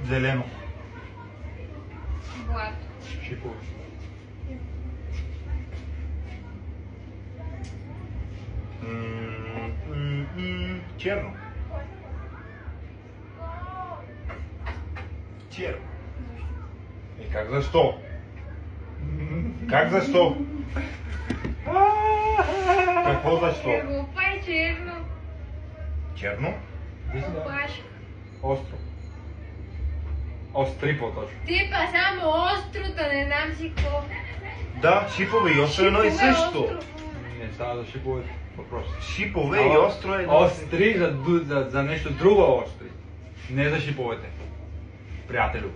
Зелено. Блато. Шипове. Черно. Черно. И как защо? Как защо? Какво защо? Глупа е черно. Черно? Опаш. Остро. Остри по-точно. Ти па само острото, не знам си какво. Да, шипове и остро е едно и Шипове, също. остро. Не става за шипове въпрос. Шипове и остро е едно. Остри за нещо друго остри. Не за шиповете. Приятелю.